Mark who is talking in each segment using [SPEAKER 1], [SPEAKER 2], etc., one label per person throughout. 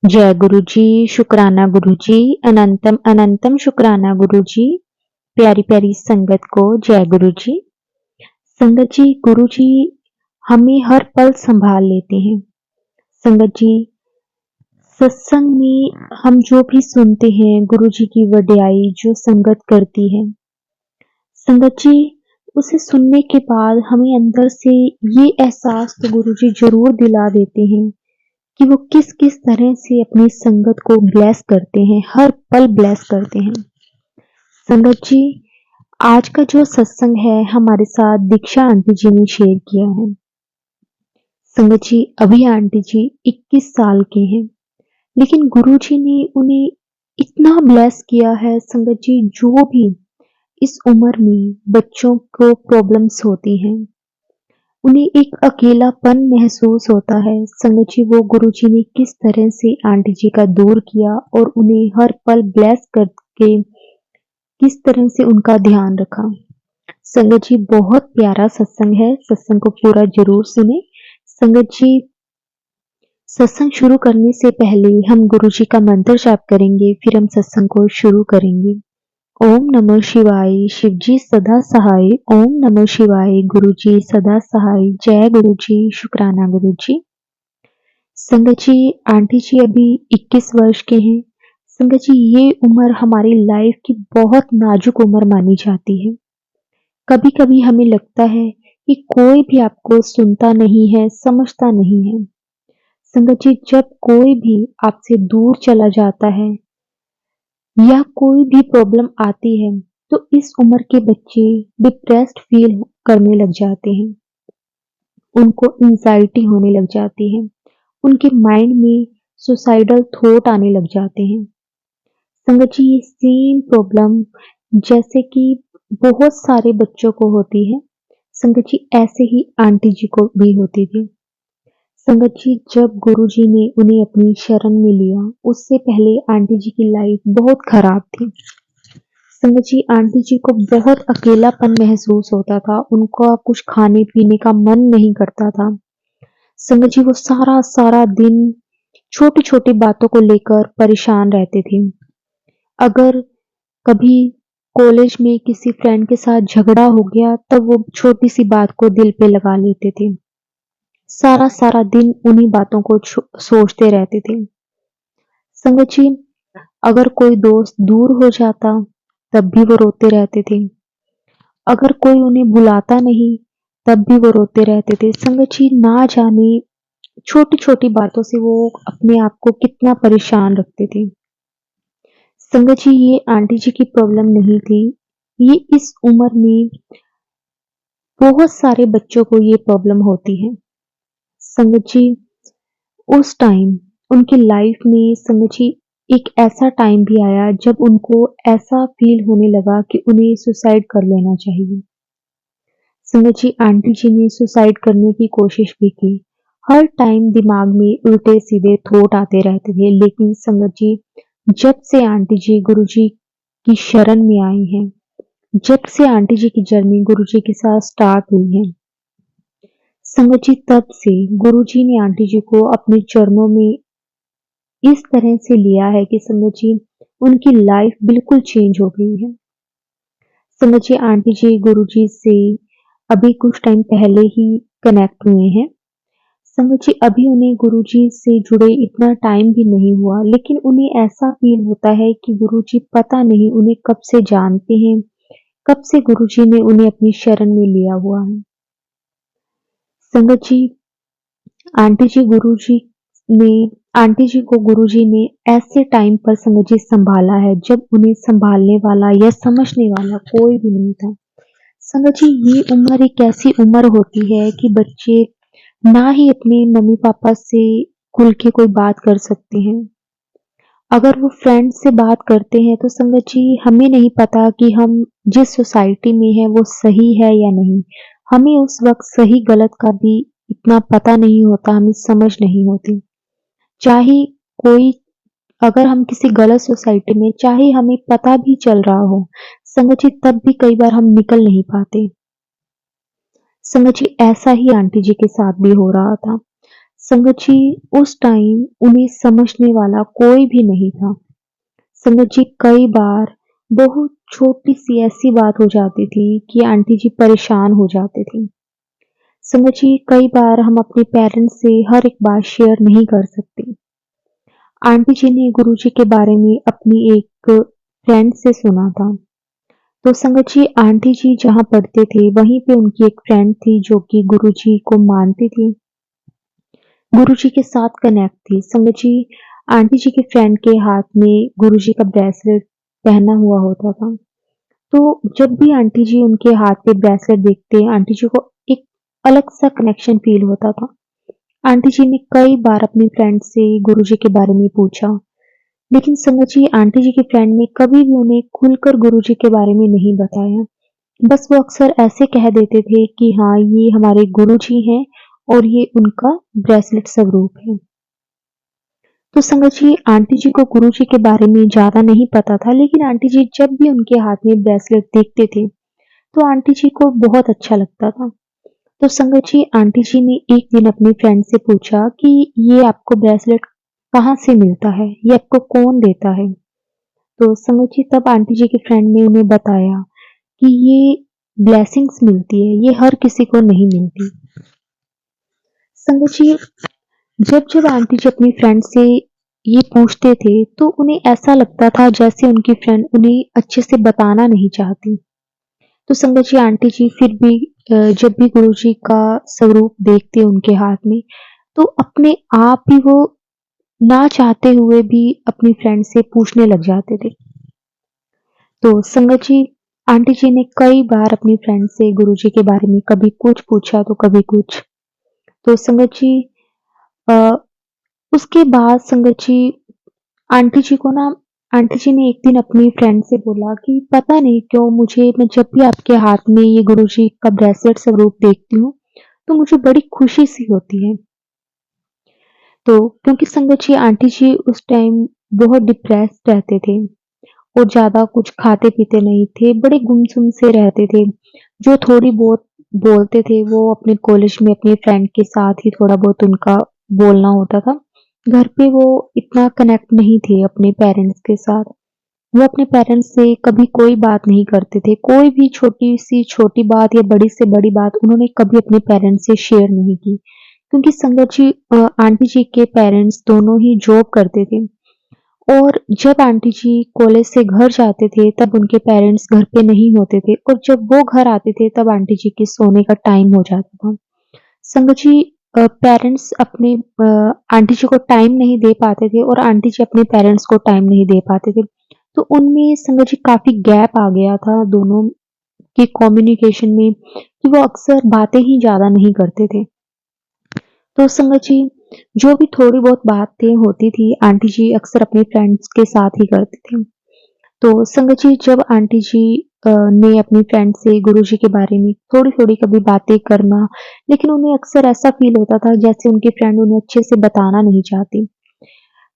[SPEAKER 1] जय गुरु जी, शुक्राना गुरु जी, अनंतम अनंतम शुक्राना गुरु जी। प्यारी प्यारी संगत को जय गुरु जी। संगत जी, गुरु जी हमें हर पल संभाल लेते हैं। संगत जी, सत्संग में हम जो भी सुनते हैं, गुरु जी की वड्याई जो संगत करती है, संगत जी उसे सुनने के बाद हमें अंदर से ये एहसास तो गुरु जी जरूर दिला देते हैं कि वो किस किस तरह से अपनी संगत को ब्लेस करते हैं, हर पल ब्लेस करते हैं। संगत जी, आज का जो सत्संग है हमारे साथ दीक्षा आंटी जी ने शेयर किया है। संगत जी, अभी आंटी जी 21 साल के हैं, लेकिन गुरु जी ने उन्हें इतना ब्लेस किया है। संगत जी, जो भी इस उम्र में बच्चों को प्रॉब्लम्स होती हैं, उन्हें एक अकेलापन महसूस होता है। संगत जी, वो गुरु जी ने किस तरह से आंटी जी का दूर किया और उन्हें हर पल ब्लेस करके किस तरह से उनका ध्यान रखा। संगत जी, बहुत प्यारा सत्संग है, सत्संग को पूरा जरूर सुने। संगत जी, सत्संग शुरू करने से पहले हम गुरु जी का मंत्र जाप करेंगे, फिर हम सत्संग को शुरू करेंगे। ओम नमः शिवाय, शिव जी सदा सहाय। ओम नमः शिवाय, गुरु जी सदा सहाय। जय गुरु जी, शुक्राना गुरु जी। संगत जी, आंटी जी अभी 21 वर्ष के हैं। संगत जी, ये उम्र हमारी लाइफ की बहुत नाजुक उम्र मानी जाती है। कभी कभी हमें लगता है कि कोई भी आपको सुनता नहीं है, समझता नहीं है। संगत जी, जब कोई भी आपसे दूर चला जाता है या कोई भी प्रॉब्लम आती है, तो इस उम्र के बच्चे डिप्रेस्ड फील करने लग जाते हैं। उनको एंजाइटी होने लग जाती है। उनके माइंड में सुसाइडल थॉट आने लग जाते हैं। संगत जी, ये सेम प्रॉब्लम जैसे कि बहुत सारे बच्चों को होती है, संगत जी ऐसे ही आंटी जी को भी होती थी। संगत जी, जब गुरु जी ने उन्हें अपनी शरण में लिया, उससे पहले आंटी जी की लाइफ बहुत खराब थी। संगत जी, आंटी जी को बहुत अकेलापन महसूस होता था। उनका कुछ खाने पीने का मन नहीं करता था। संगत जी, वो सारा सारा दिन छोटी छोटी बातों को लेकर परेशान रहते थे। अगर कभी कॉलेज में किसी फ्रेंड के साथ झगड़ा हो गया, तब वो छोटी सी बात को दिल पे लगा लेते थे। सारा सारा दिन उन्हीं बातों को सोचते रहते थे। संगत जी, अगर कोई दोस्त दूर हो जाता, तब भी वो रोते रहते थे। अगर कोई उन्हें बुलाता नहीं, तब भी वो रोते रहते थे। संगत जी, ना जाने छोटी छोटी बातों से वो अपने आप को कितना परेशान रखते थे। संगत जी, ये आंटी जी की प्रॉब्लम नहीं थी, ये इस उम्र में बहुत सारे बच्चों को ये प्रॉब्लम होती है। संगत जी, उस टाइम उनकी लाइफ में संगत जी एक ऐसा टाइम भी आया जब उनको ऐसा फील होने लगा कि उन्हें सुसाइड कर लेना चाहिए। संगत जी, आंटी जी ने सुसाइड करने की कोशिश भी की। हर टाइम दिमाग में उल्टे सीधे थॉट आते रहते थे, लेकिन संगत जी, जब से आंटी जी गुरु जी की शरण में आई हैं, जब से आंटी जी की जर्नी गुरु जी के साथ स्टार्ट हुई है, संगत जी तब से गुरु जी ने आंटी जी को अपने चरणों में इस तरह से लिया है कि संगत जी उनकी लाइफ बिल्कुल चेंज हो गई है। संगत जी, आंटी जी गुरु जी से अभी कुछ टाइम पहले ही कनेक्ट हुए हैं। संगत जी, अभी उन्हें गुरु जी से जुड़े इतना टाइम भी नहीं हुआ, लेकिन उन्हें ऐसा फील होता है कि गुरु जी पता नहीं उन्हें कब से जानते हैं, कब से गुरु जी ने उन्हें अपनी शरण में लिया हुआ है। संगत जी, आंटी जी गुरु जी ने आंटी जी को गुरु जी ने ऐसे टाइम पर संगत जी संभाला है जब उन्हें संभालने वाला या समझने वाला कोई भी नहीं था। संगत जी, ये उम्र एक ऐसी उम्र होती है कि बच्चे ना ही अपने मम्मी पापा से खुल के कोई बात कर सकते हैं। अगर वो फ्रेंड से बात करते हैं तो संगत जी हमें नहीं पता कि हम जिस सोसाइटी में हैं वो सही है या नहीं। हमें उस वक्त सही गलत का भी इतना पता नहीं होता, हमें समझ नहीं होती। चाहे कोई अगर हम किसी गलत सोसाइटी में, चाहे हमें पता भी चल रहा हो, संगत जी तब भी कई बार हम निकल नहीं पाते। संगत जी, ऐसा ही आंटी जी के साथ भी हो रहा था। संगत जी, उस टाइम उन्हें समझने वाला कोई भी नहीं था। संगत जी, कई बार बहुत छोटी-सी ऐसी बात हो जाती थी कि आंटी जी परेशान हो जाते थे। संगत जी, कई बार हम अपने पेरेंट्स से हर एक बात शेयर नहीं कर सकते। आंटी जी ने गुरुजी के बारे में अपनी एक फ्रेंड से सुना था। तो संगत जी, आंटी जी जहाँ पढ़ते थे वहीं पे उनकी एक फ्रेंड थी जो कि गुरुजी को मानती थी, गुरुजी के साथ कनेक्ट थी। संगत जी, आंटी जी की फ्रेंड के हाथ में गुरुजी का ब्रेसलेट पहना हुआ होता था। तो जब भी आंटी जी उनके हाथ पे ब्रेसलेट देखते, आंटी जी को एक अलग सा कनेक्शन फील होता था। आंटी जी ने कई बार अपनी फ्रेंड से गुरुजी के बारे में पूछा, लेकिन संगत जी, आंटी जी की फ्रेंड ने कभी भी उन्हें खुलकर गुरुजी के बारे में नहीं बताया। बस वो अक्सर ऐसे कह देते थे कि हाँ, ये हमारे गुरुजी हैं और ये उनका ब्रेसलेट स्वरूप है। तो संगत जी, आंटी जी को गुरुजी के बारे में ज़्यादा नहीं पता था, लेकिन आंटी जी जब भी उनके हाथ में ब्रेसलेट देखते थे, तो आंटी जी को बहुत अच्छा लगता था। तो संगत जी, आंटी जी ने एक दिन अपनी फ्रेंड से पूछा कि ये आपको ब्रेसलेट कहाँ से मिलता है? ये आपको कौन देता है? तो समझ जी, तब आंटी जी की फ्रेंड ने उन्हें बताया कि ये ब्लेसिंग्स मिलती है, ये हर किसी को नहीं मिलती। संगत जी, जब-जब आंटी जी अपनी फ्रेंड से ये पूछते थे, तो उन्हें ऐसा लगता था जैसे उनकी फ्रेंड उन्हें अच्छे से बताना नहीं चाहती। तो संगत जी, आंटी जी फिर भी जब भी गुरुजी का स्वरूप देखते उनके हाथ में, तो अपने आप ही वो ना चाहते हुए भी अपनी फ्रेंड से पूछने लग जाते थे। तो संगत जी, आंटी जी ने कई बार अपनी फ्रेंड से गुरुजी के बारे में कभी कुछ पूछा तो कभी कुछ। तो संगत जी, अ, उसके बाद संगत जी, आंटी जी को ना आंटी जी ने एक दिन अपनी फ्रेंड से बोला कि पता नहीं क्यों मुझे मैं जब भी आपके हाथ में ये गुरुजी का ब्रेसलेट स्वरूप देखती हूँ, तो मुझे बड़ी खुशी सी होती है। तो क्योंकि संगत जी, आंटी जी उस टाइम बहुत डिप्रेस्ड रहते थे। वो ज़्यादा कुछ खाते-पीते नहीं थे, बड़े गुमसुम से रहते थे। जो थोड़ी बहुत बोलते थे, वो अपने कॉलेज में अपनी फ्रेंड के साथ ही थोड़ा बहुत उनका बोलना होता था। घर पे वो इतना कनेक्ट नहीं थे अपने पेरेंट्स के साथ। वो अपने पेरेंट्स से कभी कोई बात नहीं करते थे। कोई भी छोटी-सी छोटी बात या बड़ी से बड़ी बात उन्होंने कभी अपने पेरेंट्स से शेयर नहीं की। क्योंकि संगत जी, आंटी जी के पेरेंट्स दोनों ही जॉब करते थे। और जब आंटी जी कॉलेज से घर जाते थे, तब उनके पेरेंट्स घर पे नहीं होते थे और जब वो घर आते थे, तब आंटी जी के सोने का टाइम हो जाता था। संगत जी, पेरेंट्स अपने आंटी जी को टाइम नहीं दे पाते थे और आंटी जी अपने पेरेंट्स को टाइम नहीं दे पाते थे। तो उनमें संगत जी काफ़ी गैप आ गया था दोनों की कम्युनिकेशन में कि वो अक्सर बातें ही ज़्यादा नहीं करते थे। तो संगत जी, जो भी थोड़ी बहुत बातें होती थी, आंटी जी अक्सर अपने फ्रेंड्स के साथ ही करते थे। तो संगत जी, जब आंटी जी ने अपनी फ्रेंड से गुरुजी के बारे में थोड़ी-थोड़ी कभी बातें करना, लेकिन उन्हें अक्सर ऐसा फ़ील होता था जैसे उनकी फ्रेंड उन्हें अच्छे से बताना नहीं चाहती।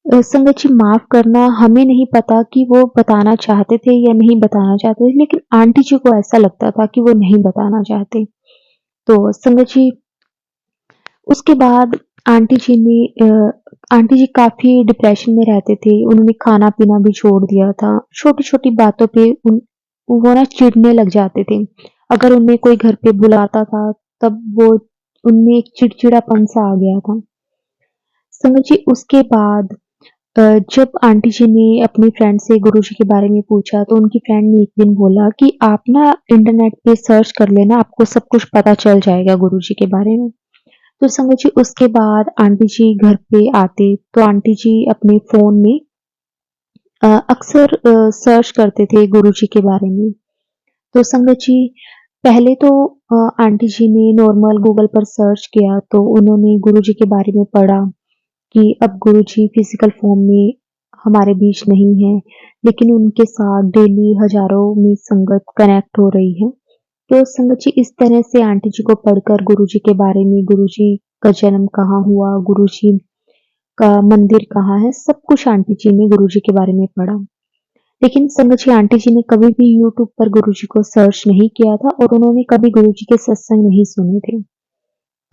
[SPEAKER 1] संगत जी, माफ़ करना, हमें नहीं पता कि वो बताना चाहते थे या नहीं बताना चाहते थे, लेकिन आंटी जी को ऐसा लगता था कि वो नहीं बताना चाहते। तो संगत जी, उसके बाद आंटी जी ने आंटी जी काफ़ी डिप्रेशन में रहते थे, उन्होंने खाना-पीना भी छोड़ दिया था। छोटी-छोटी बातों पे वो ना चिढ़ने लग जाते थे। अगर उन्हें कोई घर पे बुलाता था, तब वो उनमें एक चिड़चिड़ापन-सा आ गया था। संगत जी, उसके बाद अ, जब आंटी जी ने अपनी फ्रेंड से गुरुजी के बारे में पूछा, तो उनकी फ्रेंड ने एक दिन बोला कि आप ना इंटरनेट पे सर्च कर लेना, आपको सब कुछ पता चल जाएगा गुरुजी के बारे में। तो संगत जी, उसके बाद आंटी जी घर पे आते, तो आंटी जी अपने फ़ोन में अक्सर सर्च करते थे गुरुजी के बारे में। तो संगत जी, पहले तो आंटी जी ने नॉर्मल गूगल पर सर्च किया, तो उन्होंने गुरुजी के बारे में पढ़ा कि अब गुरुजी फिज़िकल फ़ॉर्म में हमारे बीच नहीं हैं, लेकिन उनके साथ डेली हज़ारों में संगत कनेक्ट हो रही है। तो संगत जी, इस तरह से आंटी जी को पढ़कर गुरुजी के बारे में, गुरुजी का जन्म कहाँ हुआ, गुरुजी का मंदिर कहाँ है, सब कुछ आंटी जी ने गुरुजी के बारे में पढ़ा। लेकिन संगत जी, आंटी जी ने कभी भी यूट्यूब पर गुरुजी को सर्च नहीं किया था और उन्होंने कभी गुरुजी के सत्संग नहीं सुने थे।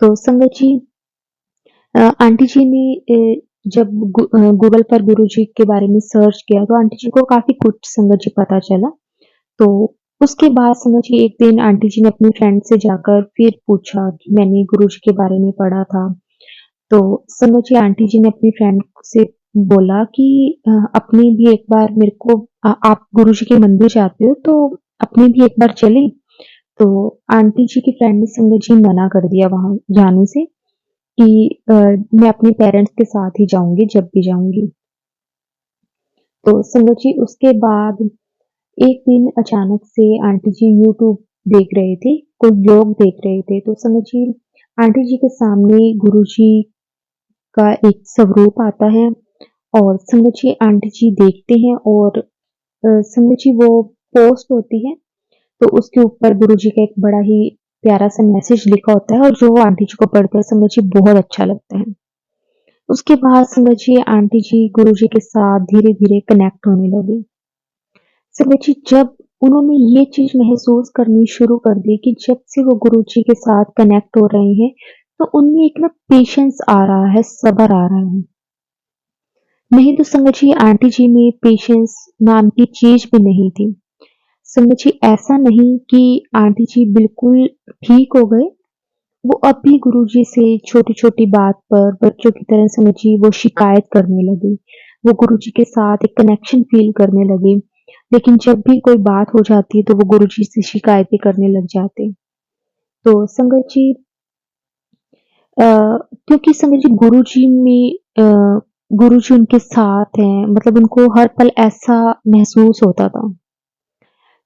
[SPEAKER 1] तो संगत जी, आंटी जी ने जब गूगल पर गुरुजी के बारे में सर्च किया तो आंटी जी को काफ़ी कुछ संगत जी पता चला। तो उसके बाद संगत जी एक दिन आंटी जी ने अपनी फ्रेंड से जाकर फिर पूछा कि मैंने गुरुजी के बारे में पढ़ा था। तो संगत जी आंटी जी ने अपनी फ्रेंड से बोला कि अपने भी एक बार मेरे को आप गुरुजी के मंदिर जाते हो तो अपने भी एक बार चलें? तो आंटी जी की फ्रेंड ने संगत जी मना कर दिया वहाँ जाने से कि मैं अपने पेरेंट्स के साथ ही जाऊँगी जब भी जाऊँगी। तो संगत जी उसके बाद एक दिन अचानक से आंटी जी यूट्यूब देख रहे थे, कोई व्लॉग देख रहे थे, तो संगत जी आंटी जी के सामने गुरुजी का एक स्वरूप आता है और संगत जी आंटी जी देखते हैं और संगत जी वो पोस्ट होती है, तो उसके ऊपर गुरुजी का एक बड़ा ही प्यारा-सा मैसेज लिखा होता है और जो आंटी जी को पढ़कर संगत जी बहुत अच्छा लगता है। उसके बाद संगत जी आंटी जी गुरुजी के साथ धीरे-धीरे कनेक्ट होने लगी। संगत जी जब उन्होंने ये चीज़ महसूस करनी शुरू कर दी कि जब से वो गुरुजी के साथ कनेक्ट हो रहे हैं, तो उनमें एक ना पेशेंस आ रहा है, सब्र आ रहा है। नहीं तो संगत जी आंटी जी में पेशेंस नाम की चीज़ भी नहीं थी। संगत जी ऐसा नहीं कि आंटी जी बिल्कुल ठीक हो गए, वो अब भी गुरुजी से छोटी-छोटी बात पर बच्चों की तरह समझिए वो शिकायत करने लगी। वो गुरुजी के साथ एक कनेक्शन फ़ील करने लगे। लेकिन जब भी कोई बात हो जाती है तो वो गुरुजी से शिकायतें करने लग जाते। तो संगत जी अ, क्योंकि संगत जी गुरुजी में गुरुजी उनके साथ हैं मतलब उनको हर पल ऐसा महसूस होता था।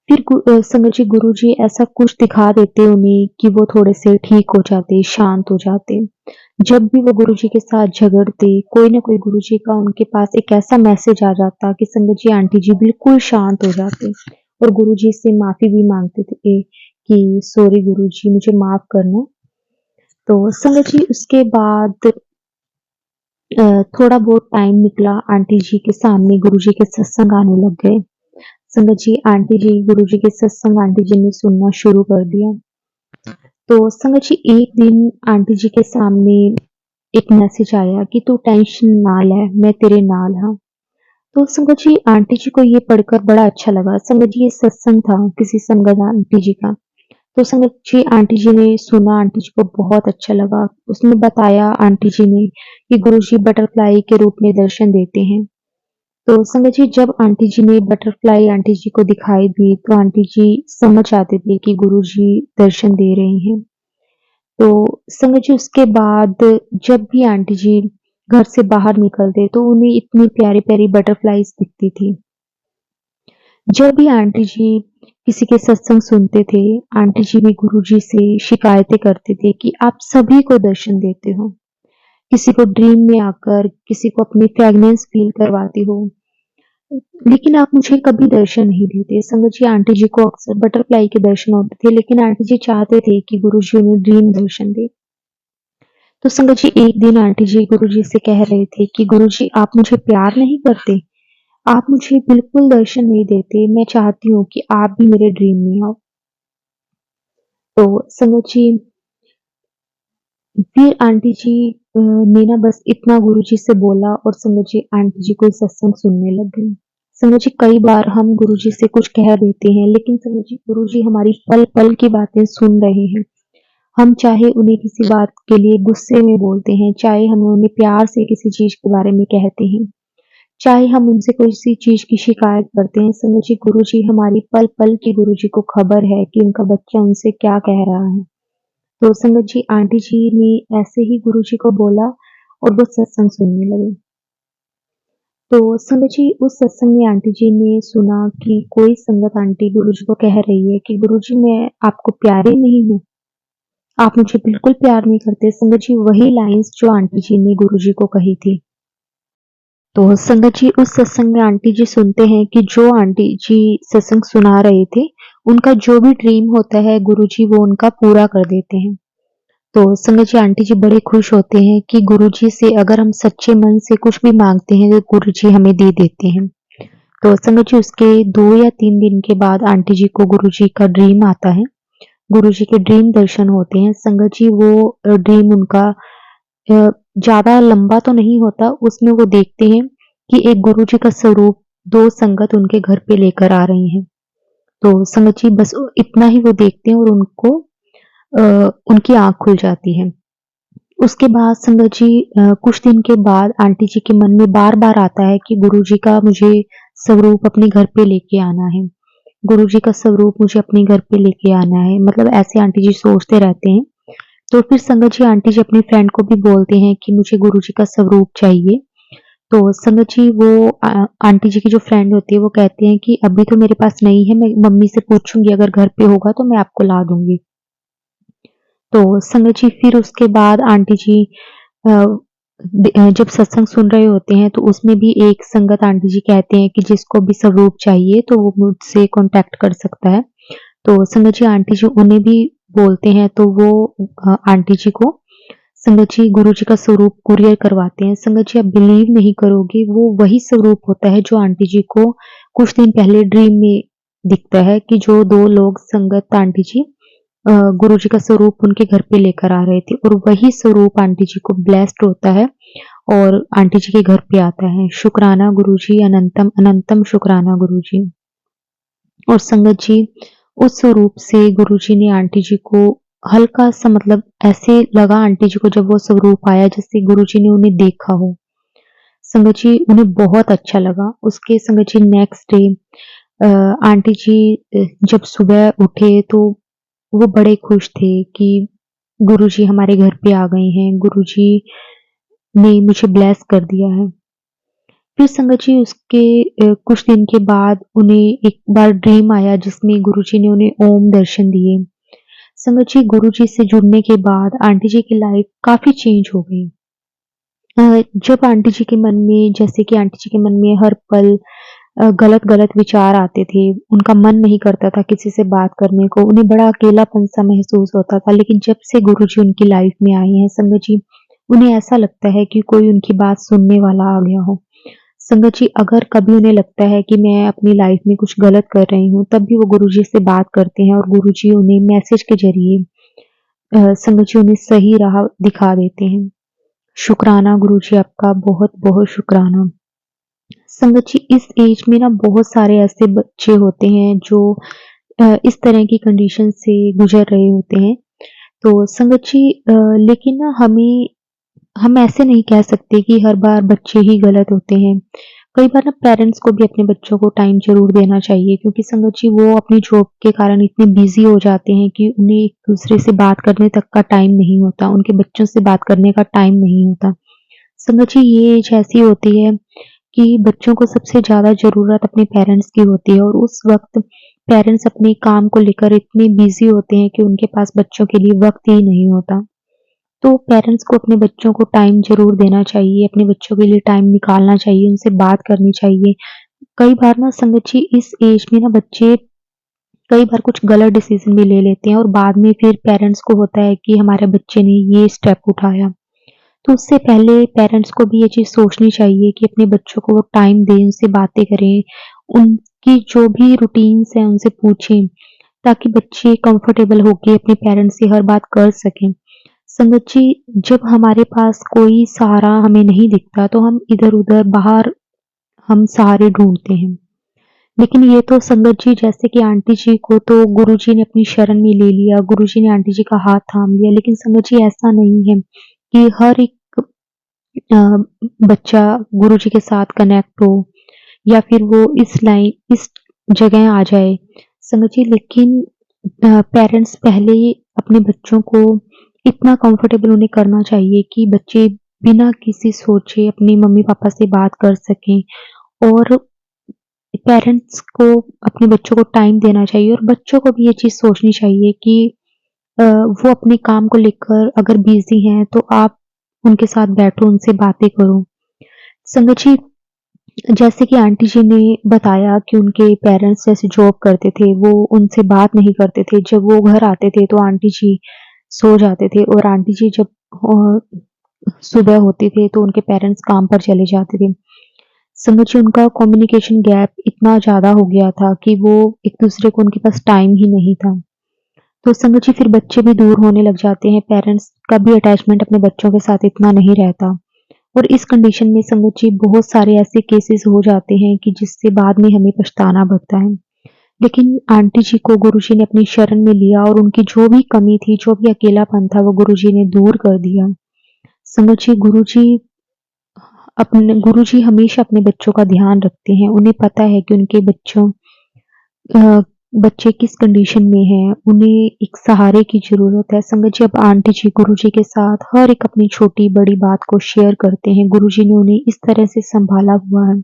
[SPEAKER 1] फिर संगत जी गुरुजी ऐसा कुछ दिखा देते उन्हें कि वो थोड़े से ठीक हो जाते, शांत हो जाते। जब भी वो गुरुजी के साथ झगड़ते, कोई न कोई गुरुजी का उनके पास एक ऐसा मैसेज आ जाता कि संगत जी, आंटी जी बिल्कुल शांत हो जाते और गुरुजी से माफ़ी भी माँगते थे कि सॉरी गुरुजी मुझे माफ़ करना। तो संगत जी उसके बाद थोड़ा बहुत टाइम निकला, आंटी जी के सामने गुरुजी के सत्संग आने लग गए। संगत जी, आंटी जी गुरुजी के सत्संग आंटी जी ने सुनना शुरू कर दिया। तो संगत जी एक दिन आंटी जी के सामने एक मैसेज आया कि तू टेंशन ना ले, मैं तेरे नाल हाँ। तो संगत जी आंटी जी को ये पढ़कर बड़ा अच्छा लगा। संगत जी ये सत्संग था किसी संगत आंटी जी का। तो संगत जी आंटी जी ने सुना, आंटी जी को बहुत अच्छा लगा। उसने बताया आंटी जी ने कि गुरुजी बटरफ्लाई के रूप में दर्शन देते हैं। तो संगत जी जब आंटी जी ने बटरफ्लाई आंटी जी को दिखाई दी, तो आंटी जी समझ जाते थे कि गुरुजी दर्शन दे रहे हैं। तो संगत जी उसके बाद जब भी आंटी जी घर से बाहर निकलते, तो उन्हें इतनी प्यारी-प्यारी बटरफ्लाइज़ दिखती थी। जब भी आंटी जी किसी के सत्संग सुनते थे, आंटी जी भी गुरुजी से शिकायतें करते थे कि आप सभी को दर्शन देते हो। किसी को ड्रीम में आकर, किसी को अपनी प्रेगनेंस फ़ील करवाती हो। लेकिन आप मुझे कभी दर्शन नहीं देते। संगत जी आंटी जी को अक्सर बटरफ्लाई के दर्शन होते थे, लेकिन आंटी जी चाहते थे कि गुरुजी उन्हें ड्रीम दर्शन दें। तो संगत जी एक दिन आंटी जी गुरुजी से कह रहे थे कि गुरुजी आप मुझे प्यार नहीं करते? आप मुझे बिल्कुल दर्शन नहीं देते। मैं चाहती हूँ कि आप भी मेरे ड्रीम में आओ। तो संगत जी फिर आंटी जी ने ना बस इतना गुरुजी से बोला और संगत जी आंटी जी कोई सत्संग सुनने लग गई। संगत जी कई बार हम गुरुजी से कुछ कह देते हैं, लेकिन संगत जी गुरुजी हमारी पल-पल की बातें सुन रहे हैं। हम चाहे उन्हें किसी बात के लिए गुस्से में बोलते हैं, चाहे हम उन्हें प्यार से किसी चीज़ के बारे में कहते हैं, चाहे हम उनसे किसी चीज़ की शिकायत करते हैं, समझिए गुरुजी हमारी पल-पल की गुरुजी को खबर है कि उनका बच्चा उनसे क्या कह रहा है। तो संगत जी आंटी जी ने ऐसे ही गुरुजी को बोला और वो सत्संग सुनने लगे। तो संगत जी उस सत्संग में आंटी जी ने सुना कि कोई संगत आंटी गुरुजी को कह रही है कि गुरुजी मैं आपको प्यारी नहीं हूँ, आप मुझे बिल्कुल प्यार नहीं करते। संगत जी वही लाइन्स जो आंटी जी ने गुरुजी को कही थी। तो संगत जी उस सत्संग में आंटी जी सुनते हैं कि जो आंटी जी सत्संग सुना रहे थे, उनका जो भी ड्रीम होता है गुरुजी वो उनका पूरा कर देते हैं। तो संगत जी आंटी जी बड़े खुश होते हैं कि गुरुजी से अगर हम सच्चे मन से कुछ भी माँगते हैं तो गुरुजी हमें दे देते हैं। तो संगत जी उसके 2 या 3 दिन के बाद आंटी जी को गुरुजी का ड्रीम आता है। गुरुजी के ड्रीम दर्शन होते हैं। संगत जी वो ड्रीम उनका ज़्यादा लंबा तो नहीं होता, उसमें वो देखते हैं कि एक गुरुजी का स्वरूप 2 संगत उनके घर पे लेकर आ रही हैं। तो संगत जी बस इतना ही वो देखते हैं और उनको उनकी आँख खुल जाती है। उसके बाद संगत जी कुछ दिन के बाद आंटी जी के मन में बार-बार आता है कि गुरुजी का मुझे स्वरूप अपने घर पे लेके आना है। गुरुजी का स्वरूप मुझे अपने घर पे लेके आना है। मतलब ऐसे आंटी जी सोचते रहते हैं। तो फिर संगत जी आंटी जी अपनी फ्रेंड को भी बोलते हैं कि मुझे गुरुजी का स्वरूप चाहिए। तो संगत जी वो आंटी जी की जो फ्रेंड होती है वो कहते हैं कि अभी तो मेरे पास नहीं है, मैं मम्मी से पूछूँगी अगर घर पे होगा तो मैं आपको ला दूँगी। तो संगत जी फिर उसके बाद आंटी जी अ, जब सत्संग सुन रहे होते हैं तो उसमें भी एक संगत आंटी जी कहते हैं कि जिसको भी स्वरूप चाहिए तो वो मुझसे कॉन्टैक्ट कर सकता है। तो संगत जी आंटी जी उन्हें भी बोलते हैं तो वो आंटी जी को संगत जी गुरुजी का स्वरूप कुरियर करवाते हैं। संगत जी आप बिलीव नहीं करोगे वो वही स्वरूप होता है जो आंटी जी को कुछ दिन पहले ड्रीम में दिखता है कि जो 2 लोग संगत आंटी जी गुरुजी का स्वरूप उनके घर पे लेकर आ रहे थे और वही स्वरूप आंटी जी को ब्लेस्ड होता है और आंटी जी के घर पे आता है। शुक्राना गुरुजी, अनंतम अनंतम शुक्राना गुरुजी। और संगत जी उस स्वरूप से गुरुजी ने आंटी जी को हल्का-सा मतलब ऐसे लगा आंटी जी को जब वो स्वरूप आया जैसे गुरुजी ने उन्हें देखा हो। संगत जी उन्हें बहुत अच्छा लगा। उसके संगत जी नेक्स्ट डे अ, आंटी जी जब सुबह उठे तो वो बड़े खुश थे कि गुरुजी हमारे घर पे आ गए हैं, गुरुजी ने मुझे ब्लेस कर दिया है। फिर संगत जी उसके कुछ दिन के बाद उन्हें एक बार ड्रीम आया जिसमें गुरुजी ने उन्हें ओम दर्शन दिए। संगत जी गुरुजी से जुड़ने के बाद आंटी जी की लाइफ काफ़ी चेंज हो गई। जब आंटी जी के मन में जैसे कि आंटी जी के मन में हर पल गलत-गलत विचार आते थे, उनका मन नहीं करता था किसी से बात करने को, उन्हें बड़ा अकेलापन-सा महसूस होता था। लेकिन जब से गुरुजी उनकी लाइफ में आए हैं संगत जी, उन्हें ऐसा लगता है कि कोई उनकी बात सुनने वाला आ गया हो। संगत जी अगर कभी उन्हें लगता है कि मैं अपनी लाइफ में कुछ गलत कर रही हूँ, तब भी वो गुरुजी से बात करते हैं और गुरुजी उन्हें मैसेज के ज़रिए संगत जी उन्हें सही राह दिखा देते हैं। शुक्राना गुरुजी आपका बहुत-बहुत शुक्राना। संगत जी इस एज में ना बहुत सारे ऐसे बच्चे होते हैं जो इस तरह की कंडीशन से गुज़र रहे होते हैं। तो संगत जी लेकिन ना हम ऐसे नहीं कह सकते कि हर बार बच्चे ही गलत होते हैं। कई बार ना पेरेंट्स को भी अपने बच्चों को टाइम ज़रूर देना चाहिए क्योंकि संगत जी वो अपनी जॉब के कारण इतने बिज़ी हो जाते हैं कि उन्हें एक-दूसरे से बात करने तक का टाइम नहीं होता, उनके बच्चों से बात करने का टाइम नहीं होता। संगत जी ये एज ऐसी होती है कि बच्चों को सबसे ज़्यादा ज़रूरत अपने पेरेंट्स की होती है और उस वक़्त पेरेंट्स अपने काम को लेकर इतने बिज़ी होते हैं कि उनके पास बच्चों के लिए वक़्त ही नहीं होता। तो पेरेंट्स को अपने बच्चों को टाइम ज़रूर देना चाहिए, अपने बच्चों के लिए टाइम निकालना चाहिए, उनसे बात करनी चाहिए। कई बार ना संगत जी इस एज में ना बच्चे कई बार कुछ गलत डिसीज़न भी ले लेते हैं और बाद में फिर पेरेंट्स को होता है कि हमारे बच्चे ने ये स्टेप उठाया। तो उससे पहले पेरेंट्स को भी ये चीज़ सोचनी चाहिए कि अपने बच्चों को वो टाइम दें, उनसे बातें करें, उनकी जो भी रूटीन्स हैं उनसे पूछें, ताकि बच्चे कंफर्टेबल होके अपने पेरेंट्स से हर बात कर सकें। संगत जी, जब हमारे पास कोई सहारा हमें नहीं दिखता तो हम इधर-उधर बाहर हम सहारे ढूँढते हैं। लेकिन ये तो संगत जी जैसे कि आंटी जी को तो गुरुजी ने अपनी शरण में ले लिया, गुरुजी ने आंटी जी का हाथ थाम लिया, लेकिन संगत जी ऐसा नहीं है कि हर एक अ, बच्चा गुरुजी के साथ कनेक्ट हो या फिर वो इस जगह आ जाए। संगत जी लेकिन पेरेंट्स पहले ही अपने बच्चों को इतना कंफर्टेबल उन्हें करना चाहिए कि बच्चे बिना किसी सोचे अपने मम्मी-पापा से बात कर सकें और पेरेंट्स को अपने बच्चों को टाइम देना चाहिए और बच्चों को भी ये चीज़ सोचनी चाहिए कि वो अपने काम को लेकर अगर बिज़ी हैं, तो आप उनके साथ बैठो, उनसे बातें करो। संगत जी, जैसे कि आंटी जी ने बताया कि उनके पेरेंट्स जैसे जॉब करते थे, वो उनसे बात नहीं करते थे। जब वो घर आते थे, तो आंटी जी सो जाते थे और आंटी जी जब सुबह होती थी, तो उनके पेरेंट्स काम पर चले जाते थे। संगत जी, उनका कम्युनिकेशन गैप इतना ज़्यादा हो गया था कि वो एक-दूसरे को उनके पास टाइम ही नहीं था। तो संगत जी फिर बच्चे भी दूर होने लग जाते हैं, पेरेंट्स का भी अटैचमेंट अपने बच्चों के साथ इतना नहीं रहता। और इस कंडीशन में संगत जी बहुत सारे ऐसे केसेस हो जाते हैं कि जिससे बाद में हमें पछताना पड़ता है। लेकिन आंटी जी को गुरुजी ने अपनी शरण में लिया और उनकी जो भी कमी थी, जो भी अकेलापन था, वो गुरुजी ने दूर कर दिया। संगत जी गुरुजी हमेशा अपने बच्चों का ध्यान रखते हैं। उन्हें पता है कि उनके अ, बच्चे किस कंडीशन में हैं, उन्हें एक सहारे की ज़रूरत है। संगत जी अब आंटी जी गुरुजी के साथ हर एक अपनी छोटी-बड़ी बात को शेयर करते हैं। गुरुजी ने उन्हें इस तरह से सँभाला हुआ है,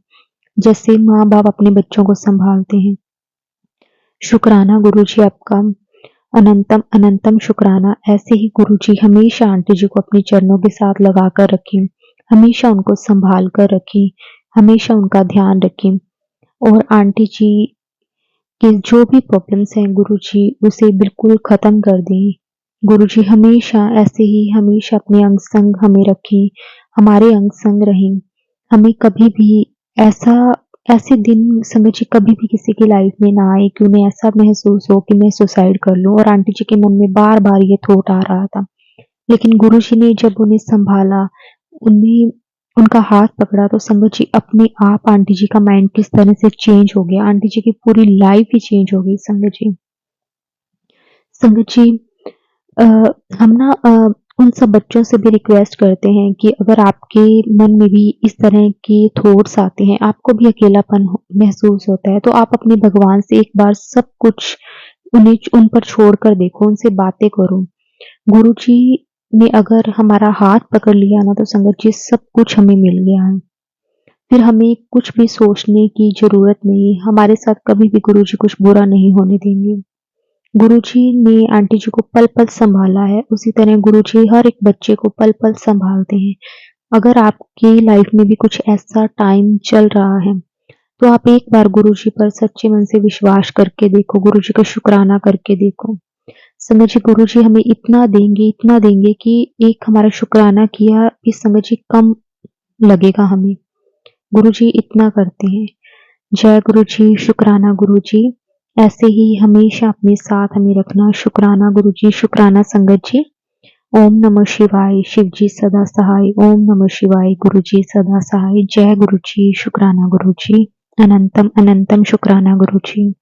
[SPEAKER 1] जैसे माँ-बाप अपने बच्चों को सँभालते हैं। शुक्राना गुरुजी आपका, अनंतम अनंतम शुक्राना। ऐसे ही गुरुजी हमेशा आंटी जी को अपने चरणों के साथ लगा कर रखें, हमेशा उनको सँभाल कर रखें, हमेशा उनका ध्यान रखें और आंटी जी कि जो भी प्रॉब्लम्स हैं गुरुजी उसे बिल्कुल ख़त्म कर दें। गुरुजी हमेशा ऐसे ही हमेशा अपने अंग संग हमें रखें, हमारे अंग संग रहें। हमें कभी भी ऐसा ऐसे दिन संगत जी कभी भी किसी की लाइफ में ना आए कि उन्हें ऐसा महसूस हो कि मैं सुसाइड कर लूँ और आंटी जी के मन में बार-बार ये थॉट आ रहा था। लेकिन गुरुजी ने जब उन्हें सँभाला, उन्हें उनका हाथ पकड़ा तो संगत जी अपने आप आंटी जी का माइंड किस तरह से चेंज हो गया, आंटी जी की पूरी लाइफ ही चेंज हो गई संगत जी। संगत जी अ, हम ना उन सब बच्चों से भी रिक्वेस्ट करते हैं कि अगर आपके मन में भी इस तरह के थॉट्स आते हैं, आपको भी अकेलापन महसूस होता है, तो आप अपने भगवान से एक बार सब कुछ उन पर छोड़ कर देखो, उनसे बातें करो। गुरुजी ने अगर हमारा हाथ पकड़ लिया ना तो संगत जी सब कुछ हमें मिल गया है। फिर हमें कुछ भी सोचने की ज़रूरत नहीं, हमारे साथ कभी भी गुरुजी कुछ बुरा नहीं होने देंगे। गुरुजी ने आंटी जी को पल-पल सँभाला है, उसी तरह गुरुजी हर एक बच्चे को पल-पल सँभालते हैं। अगर आपकी लाइफ में भी कुछ ऐसा टाइम चल रहा है, तो आप एक बार गुरुजी पर सच्चे मन से विश्वास करके देखो, गुरुजी का शुक्राना करके देखो। संगत जी गुरुजी हमें इतना देंगे कि एक हमारा शुक्राना किया इस संगत जी कम लगेगा हमें। गुरुजी इतना करते हैं। जय गुरुजी, शुक्राना गुरुजी। ऐसे ही हमेशा अपने साथ हमें रखना। शुक्राना गुरुजी, शुक्राना संगत जी। ओम नमः शिवाय, शिव जी सदा सहाय। ओम नमः शिवाय, गुरुजी सदा सहाय। जय गुरुजी, शुक्राना गुरुजी। अनंतम अनंतम शुक्राना गुरुजी।